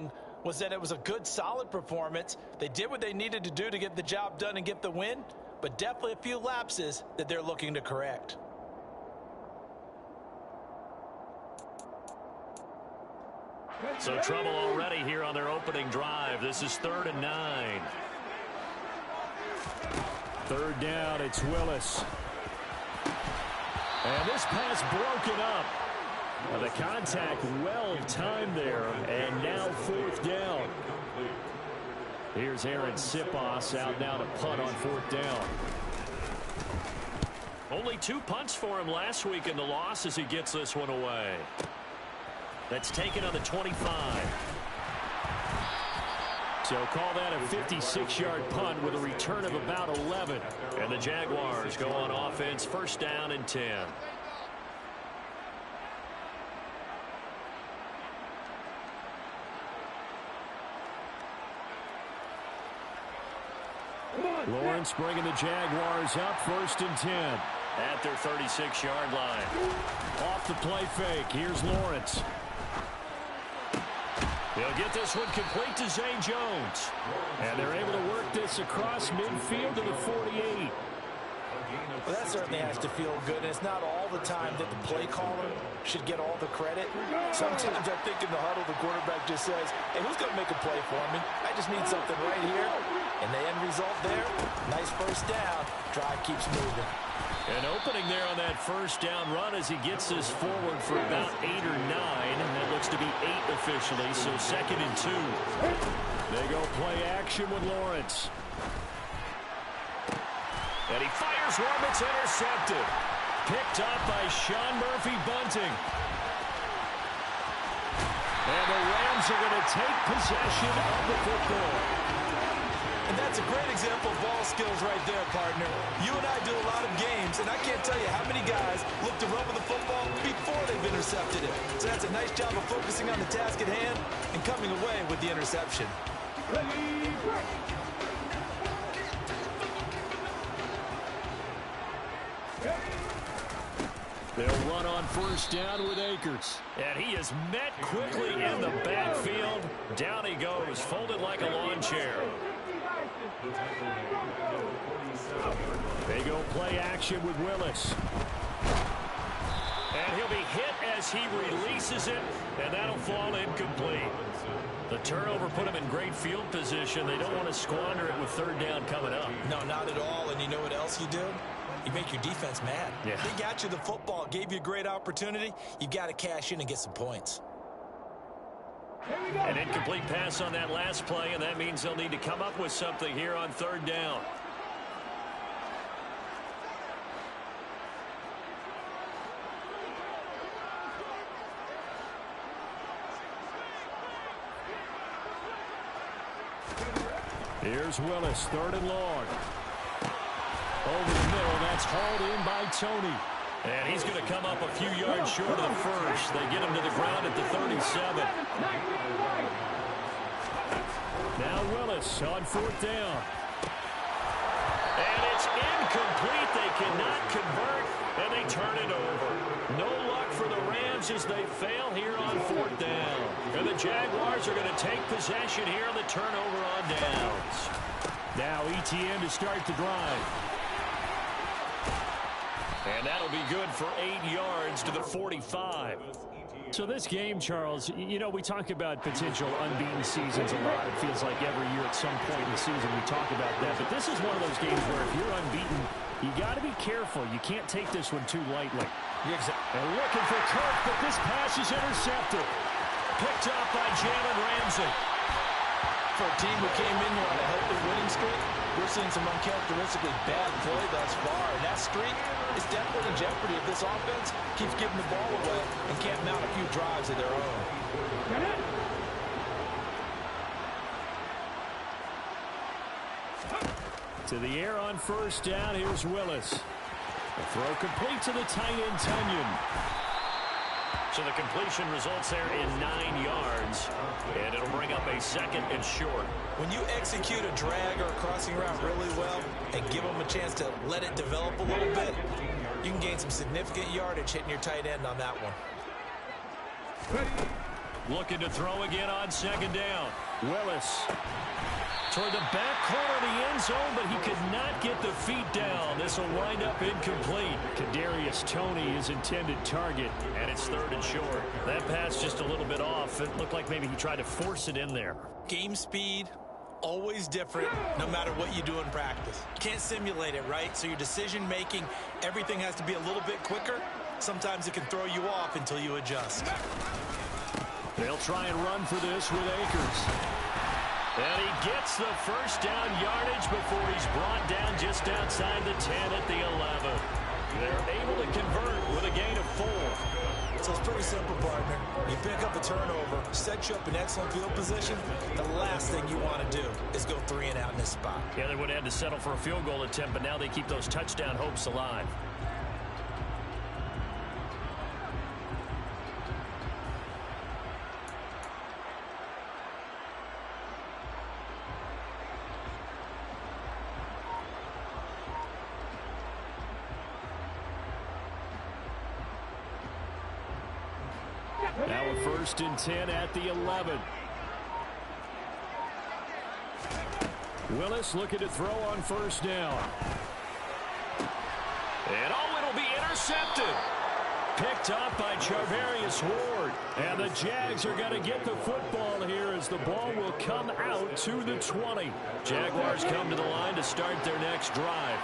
feeling was that it was a good, solid performance. They did what they needed to do to get the job done and get the win, but definitely a few lapses that they're looking to correct. So trouble already here on their opening drive. This is 3rd and 9. 3rd down, it's Willis. And this pass broken up. Well, the contact well timed there, and now 4th down. Here's Aaron Sipos out now to punt on 4th down. Only 2 punts for him last week in the loss as he gets this one away. That's taken on the 25. So call that a 56-yard punt with a return of about 11. And the Jaguars go on offense, 1st down and 10. Lawrence bringing the Jaguars up, 1st and 10. At their 36-yard line. Off the play fake, here's Lawrence. They'll get this one complete to Zay Jones. And they're able to work this across midfield to the 48. Well, that certainly has to feel good, and it's not all the time that the play caller should get all the credit. Sometimes I think in the huddle, the quarterback just says, hey, who's going to make a play for me? I just need something right here. And the end result there, nice 1st down. Drive keeps moving. An opening there on that 1st down run as he gets this forward for about 8 or 9. And that looks to be 8 officially, so 2nd and 2. They go play action with Lawrence. And he fires one that's intercepted. Picked up by Sean Murphy-Bunting. And the Rams are going to take possession of the football. And that's a great example of ball skills right there, partner. You and I do a lot of games, and I can't tell you how many guys look to run with the football before they've intercepted it. So that's a nice job of focusing on the task at hand and coming away with the interception. They'll run on 1st down with Akers. And he is met quickly in the backfield. Down he goes, folded like a lawn chair. They go play action with Willis. And he'll be hit as he releases it, and that'll fall incomplete. The turnover put him in great field position. They don't want to squander it with 3rd down coming up. No, not at all. And you know what else you do? You make your defense mad. Yeah. They got you the football, gave you a great opportunity. You've got to cash in and get some points. An incomplete pass on that last play, and that means they'll need to come up with something here on 3rd down. Here's Willis, 3rd and long. Over the middle, that's hauled in by Tony. And he's going to come up a few yards short of the 1st. They get him to the ground at the 37. Now Willis on 4th down. And it's incomplete. They cannot convert, and they turn it over. No luck for the Rams as they fail here on 4th down. And the Jaguars are going to take possession here on the turnover on downs. Now ETN to start the drive. And that'll be good for 8 yards to the 45. So this game, Charles, you know, we talk about potential unbeaten seasons a lot. It feels like every year at some point in the season we talk about that. But this is one of those games where if you're unbeaten, you got to be careful. You can't take this one too lightly. And looking for Kirk, but this pass is intercepted. Picked up by Jalen Ramsey. For a team who came in on a healthy winning streak, we're seeing some uncharacteristically bad play thus far. And that streak is definitely in jeopardy if this offense keeps giving the ball away and can't mount a few drives of their own. To the air on 1st down, here's Willis. The throw complete to the tight end, Tunyon. So the completion results there in 9 yards, and it'll bring up a 2nd and short. When you execute a drag or a crossing route really well and give them a chance to let it develop a little bit, you can gain some significant yardage hitting your tight end on that one. Looking to throw again on second down. Willis toward the back corner of the end zone, but he could not get the feet down. This will wind up incomplete. Kadarius Toney, his intended target. And it's 3rd and short. That pass just a little bit off. It looked like maybe he tried to force it in there. Game speed, always different, no matter what you do in practice. You can't simulate it, right? So your decision making, everything has to be a little bit quicker. Sometimes it can throw you off until you adjust. They'll try and run for this with Akers. And he gets the first down yardage before he's brought down just outside the 10 at the 11. They're able to convert with a gain of 4. So it's pretty simple, partner. You pick up a turnover, set you up in excellent field position. The last thing you want to do is go 3 and out in this spot. Yeah, they would have had to settle for a field goal attempt, but now they keep those touchdown hopes alive. Now a 1st and 10 at the 11. Willis looking to throw on 1st down. And it'll be intercepted. Picked up by Charvarius Ward. And the Jags are going to get the football here as the ball will come out to the 20. Jaguars come to the line to start their next drive.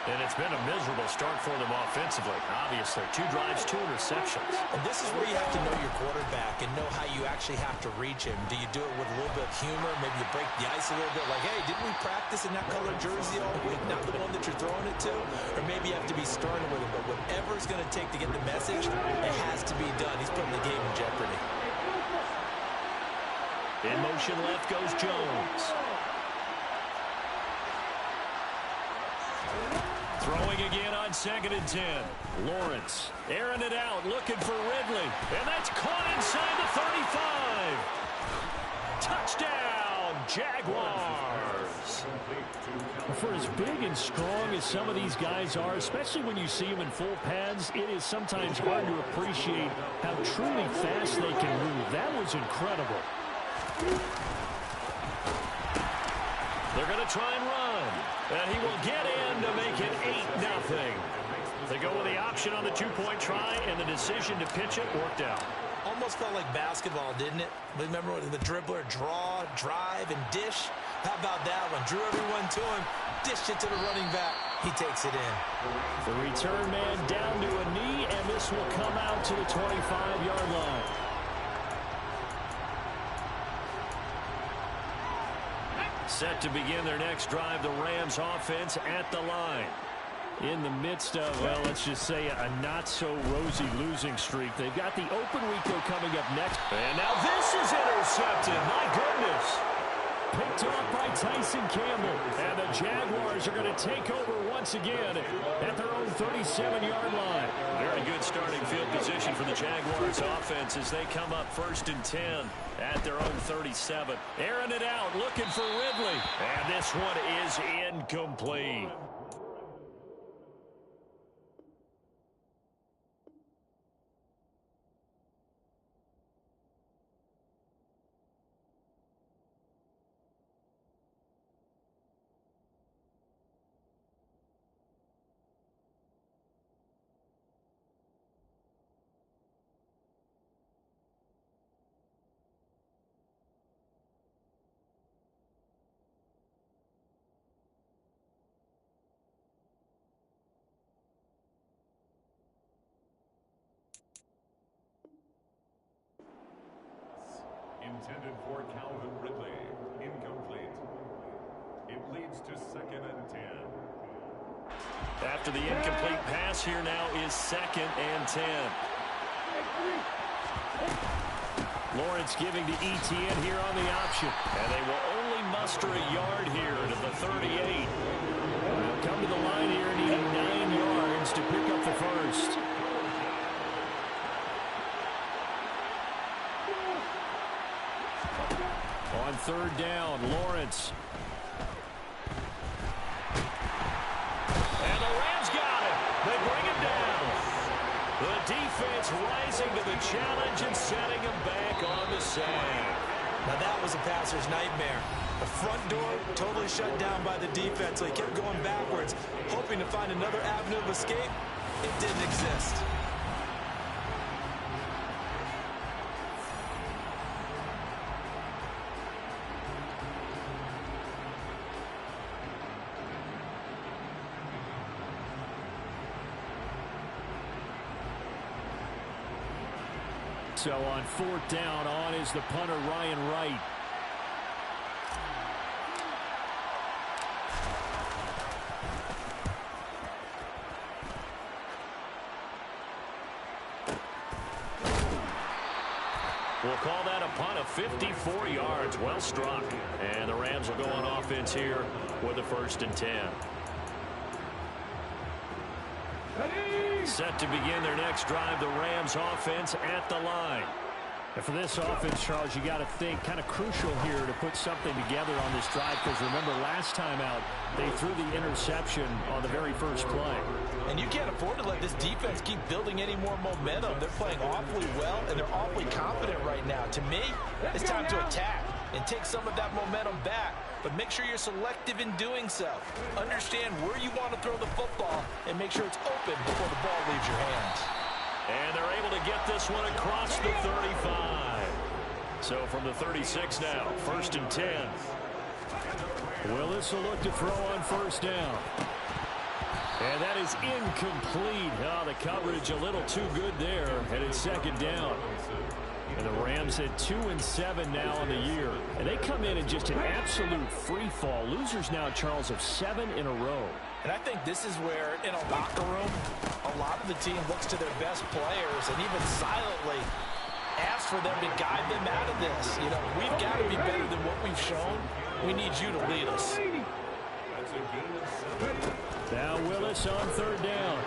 And it's been a miserable start for them offensively. Obviously, 2 drives, 2 interceptions. And this is where you have to know your quarterback and know how you actually have to reach him. Do you do it with a little bit of humor? Maybe you break the ice a little bit like, hey, didn't we practice in that color jersey all week? Not the one that you're throwing it to? Or maybe you have to be stern with him. But whatever it's going to take to get the message, it has to be done. He's putting the game in jeopardy. In motion left goes Jones. Throwing again on 2nd and 10. Lawrence airing it out, looking for Ridley. And that's caught inside the 35. Touchdown, Jaguars. For as big and strong as some of these guys are, especially when you see them in full pads, it is sometimes hard to appreciate how truly fast they can move. That was incredible. They're going to try and run. And he will get in to make it 8-0. They go with the option on the 2-point try, and the decision to pitch it worked out. Almost felt like basketball, didn't it? Remember when the dribbler draw, drive, and dish? How about that one? Drew everyone to him, dished it to the running back. He takes it in. The return man down to a knee, and this will come out to the 25-yard line. Set to begin their next drive, the Rams offense at the line. In the midst of, well, let's just say a not-so-rosy losing streak. They've got the open week, though, coming up next. And now this is intercepted. My goodness. Picked off by Tyson Campbell. And the Jaguars are going to take over once again at their own 37-yard line. Very good starting field position for the Jaguars offense as they come up 1st and 10 at their own 37. Airing it out, looking for Ridley. And this one is incomplete. Intended for Calvin Ridley. Incomplete. It leads to 2nd and 10. After the incomplete pass, here now is 2nd and 10. Lawrence giving to ETN here on the option. And they will only muster a yard here to the 38. They'll come to the line here needing 9 yards to pick up the first. On 3rd down, Lawrence. And the Rams got it. They bring him down. The defense rising to the challenge and setting him back on the sack. Now that was a passer's nightmare. The front door totally shut down by the defense, so he kept going backwards, hoping to find another avenue of escape. It didn't exist. So on 4th down, on is the punter, Ryan Wright. We'll call that a punt of 54 yards. Well struck. And the Rams will go on offense here with a 1st and 10. Set to begin their next drive, the Rams offense at the line. And for this offense, Charles, you got to think kind of crucial here to put something together on this drive, because remember last time out they threw the interception on the very first play. And you can't afford to let this defense keep building any more momentum. They're playing awfully well, and they're awfully confident right now. To me, it's time to attack and take some of that momentum back. But make sure you're selective in doing so. Understand where you want to throw the football and make sure it's open before the ball leaves your hands. And they're able to get this one across the 35. So from the 36 now, 1st and 10. Willis will look to throw on 1st down. And that is incomplete. Oh, the coverage a little too good there. And it's 2nd down. And the Rams at 2-7 now on the year. And they come in just an absolute free fall. Losers now, Charles, of 7 in a row. And I think this is where, in a locker room, a lot of the team looks to their best players and even silently asks for them to guide them out of this. You know, we've got to be better than what we've shown. We need you to lead us. Now Willis on 3rd down.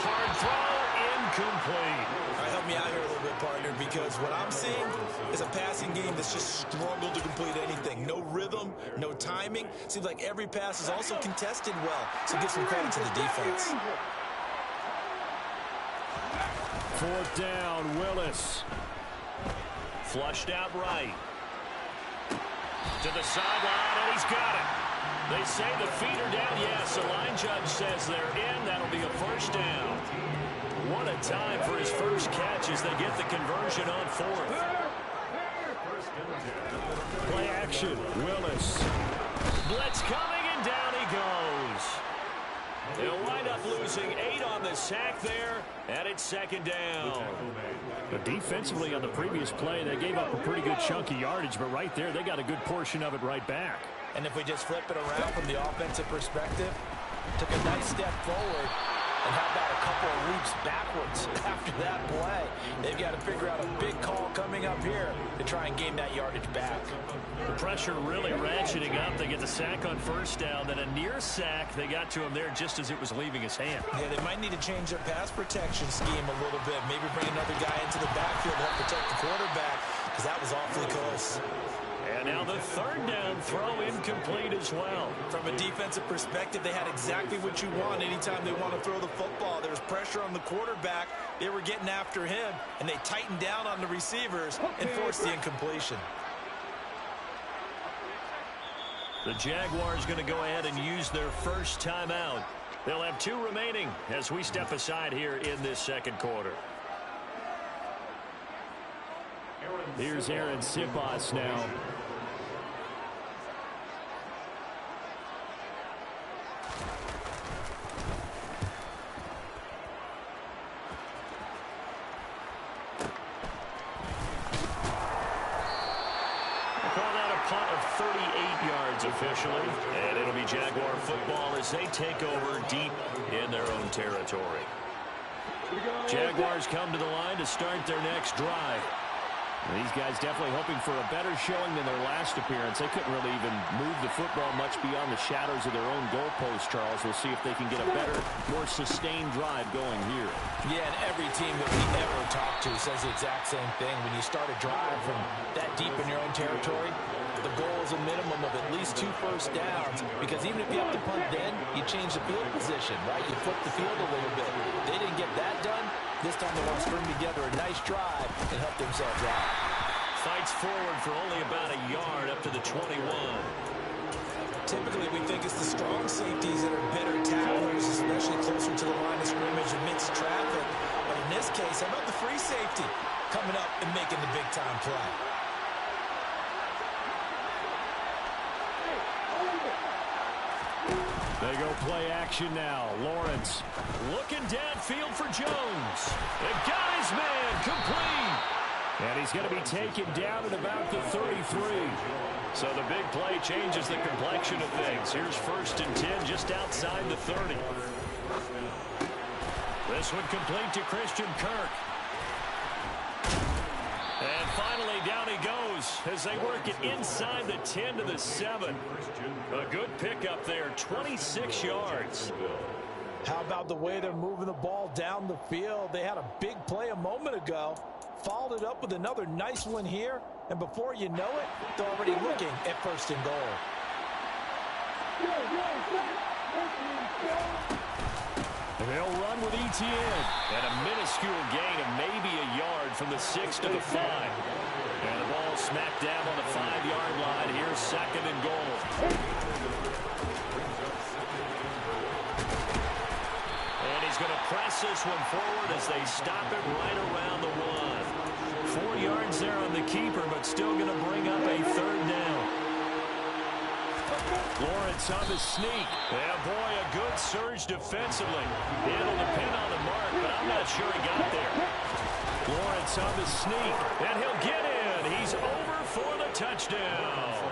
Hard throw, incomplete. All right, help me out here a little bit, partner, because what I'm seeing is a passing game that's just struggled to complete anything. No rhythm, no timing. Seems like every pass is also contested well, so give some credit to the defense. 4th down, Willis. Flushed out right. To the sideline, and he's got it. They say the feet are down. Yes, the line judge says they're in. That'll be a 1st down. What a time for his first catch as they get the conversion on 4th. Play action, Willis. Blitz coming, and down he goes. They'll wind up losing 8 on the sack there, and it's 2nd down. But defensively on the previous play, they gave up a pretty good chunk of yardage, but right there, they got a good portion of it right back. And if we just flip it around from the offensive perspective, took a nice step forward, and how about a couple of leaps backwards after that play? They've got to figure out a big call coming up here to try and gain that yardage back. The pressure really ratcheting up. They get the sack on 1st down, then a near sack. They got to him there just as it was leaving his hand. Yeah, they might need to change their pass protection scheme a little bit. Maybe bring another guy into the backfield to help protect the quarterback, because that was awfully close. And now the 3rd down throw incomplete as well. From a defensive perspective, they had exactly what you want anytime they want to throw the football. There was pressure on the quarterback. They were getting after him, and they tightened down on the receivers and forced the incompletion. The Jaguars going to go ahead and use their first timeout. They'll have 2 remaining as we step aside here in this 2nd quarter. Here's Aaron Sipas now. Punt of 38 yards officially, and it'll be Jaguar football as they take over deep in their own territory. Jaguars come to the line to start their next drive. These guys definitely hoping for a better showing than their last appearance. They couldn't really even move the football much beyond the shadows of their own goalpost, Charles. We'll see if they can get a better, more sustained drive going here. Yeah, and every team that we ever talk to says the exact same thing. When you start a drive from that deep in your own territory, The goal is a minimum of at least 2 first downs, because even if you have to punt then, you change the field position, right? You flip the field a little bit. They didn't get that done. This time they want to string together a nice drive and help themselves out. Fights forward for only about a yard up to the 21. Typically, we think it's the strong safeties that are better tacklers, especially closer to the line of scrimmage amidst traffic. But in this case, how about the free safety coming up and making the big-time play? They go play action now. Lawrence looking downfield for Jones. The guy's man complete. And he's going to be taken down at about the 33. So the big play changes the complexion of things. Here's 1st and 10 just outside the 30. This one complete to Christian Kirk. And finally, down he goes as they work it inside the 10 to the 7. A good pickup there, 26 yards. How about the way they're moving the ball down the field? They had a big play a moment ago, followed it up with another nice one here, and before you know it, they're already looking at 1st and goal. They'll run with ETN. And a minuscule gain of maybe a yard from the 6 to the 5. And the ball smacked down on the 5-yard line. Here's 2nd and goal. And he's going to press this one forward as they stop it right around the 1. 4 yards there on the keeper, but still going to bring up a 3rd down. Lawrence on the sneak. Yeah, boy, a good surge defensively. It'll depend on the mark, but I'm not sure he got there. Lawrence on the sneak. And he'll get in. He's over for the touchdown.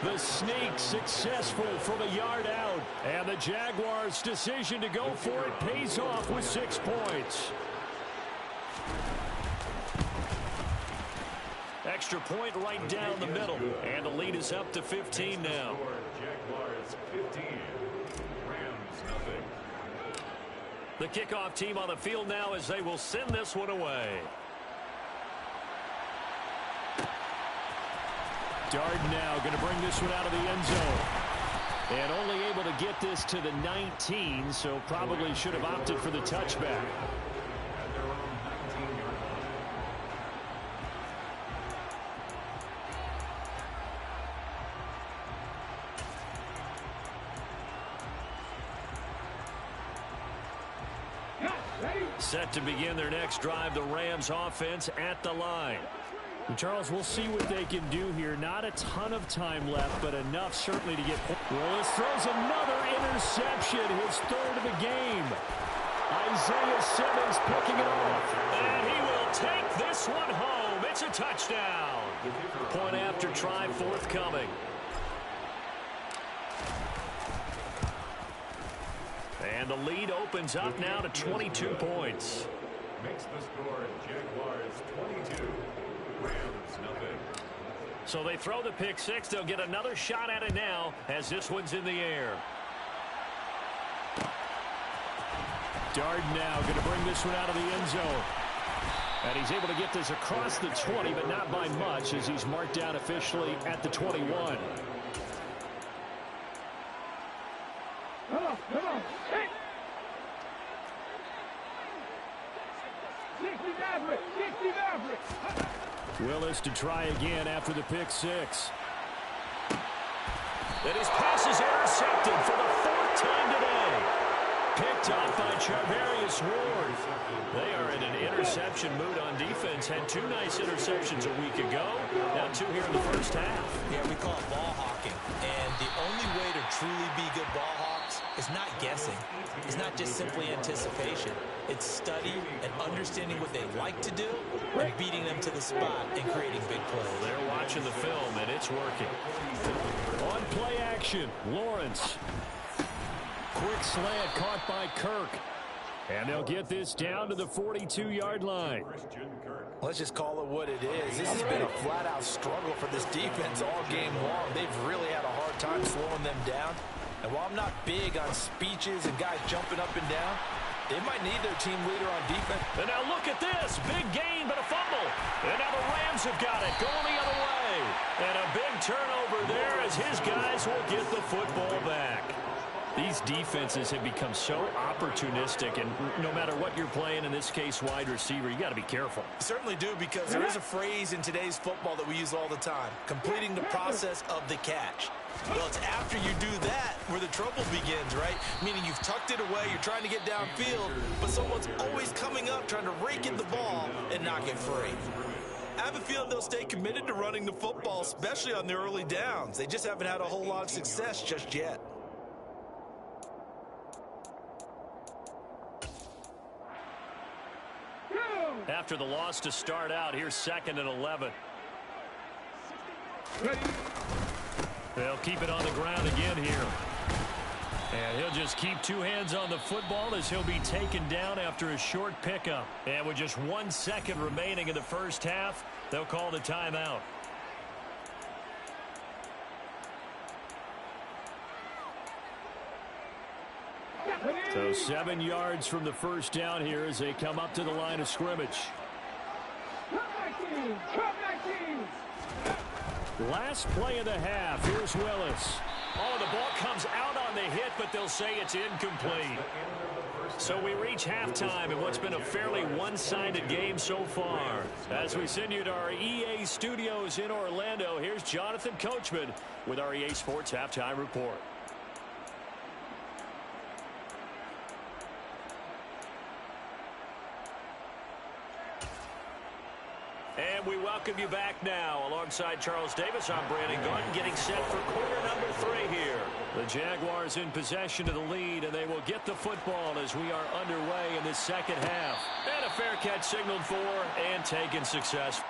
The sneak successful from a yard out. And the Jaguars' decision to go for it pays off with 6 points. Extra point right down the middle. And the lead is up to 15 now. Jaguars 15. Rams nothing. The kickoff team on the field now as they will send this one away. Dard now going to bring this one out of the end zone. And only able to get this to the 19, so probably should have opted for the touchback. At their own 19-yard line. Set to begin their next drive, the Rams offense at the line. And Charles, we'll see what they can do here. Not a ton of time left, but enough certainly to get. Willis throws another interception, his 3rd of the game. Isaiah Simmons picking it off. And he will take this one home. It's a touchdown. Point after try forthcoming. And the lead opens up now to 22 points. Makes the score Jaguars 22. Rams nothing. So they throw the pick 6. They'll get another shot at it now as this one's in the air. Dard now going to bring this one out of the end zone. And he's able to get this across the 20, but not by much as he's marked down officially at the 21. Come on. Hey. 60 Maverick. Willis to try again after the pick 6. And his pass is intercepted for the 4th time today. Picked off by Charvarius Ward. They are in an interception mood on defense. Had 2 nice interceptions a week ago. Now 2 here in the first half. Yeah, we call it ball hawking. And the only way to truly be good ball hawks is not guessing. It's not just simply anticipation. It's study and understanding what they like to do and beating them to the spot and creating big plays. They're watching the film, and it's working. On play action, Lawrence. Quick slant caught by Kirk. And they'll get this down to the 42-yard line. Let's just call it what it is. This has been a flat-out struggle for this defense all game long. They've really had a hard time slowing them down. And while I'm not big on speeches and guys jumping up and down, They might need their team leader on defense. And now look at this. Big gain, but a fumble. And now the Rams have got it, going the other way. And a big turnover there as his guys will get the football back. These defenses have become so opportunistic, and no matter what you're playing, in this case wide receiver, you got to be careful. Certainly do, because there is a phrase in today's football that we use all the time, completing the process of the catch. Well, it's after you do that where the trouble begins, right? Meaning you've tucked it away, you're trying to get downfield, but someone's always coming up trying to rake in the ball and knock it free. I have a feeling they'll stay committed to running the football, especially on the early downs. They just haven't had a whole lot of success just yet. After the loss to start out, here's 2nd and 11. They'll keep it on the ground again here. And he'll just keep 2 hands on the football as he'll be taken down after a short pickup. And with just 1 second remaining in the first half, they'll call the timeout. So 7 yards from the first down here as they come up to the line of scrimmage. Last play of the half. Here's Willis. Oh, the ball comes out on the hit, but they'll say it's incomplete. So we reach halftime in what's been a fairly one-sided game so far. As we send you to our EA studios in Orlando, here's Jonathan Coachman with our EA Sports Halftime Report. And we welcome you back now. Alongside Charles Davis, I'm Brandon Gordon, getting set for quarter number 3 here. The Jaguars in possession of the lead, and they will get the football as we are underway in the second half. And a fair catch signaled for and taken successfully.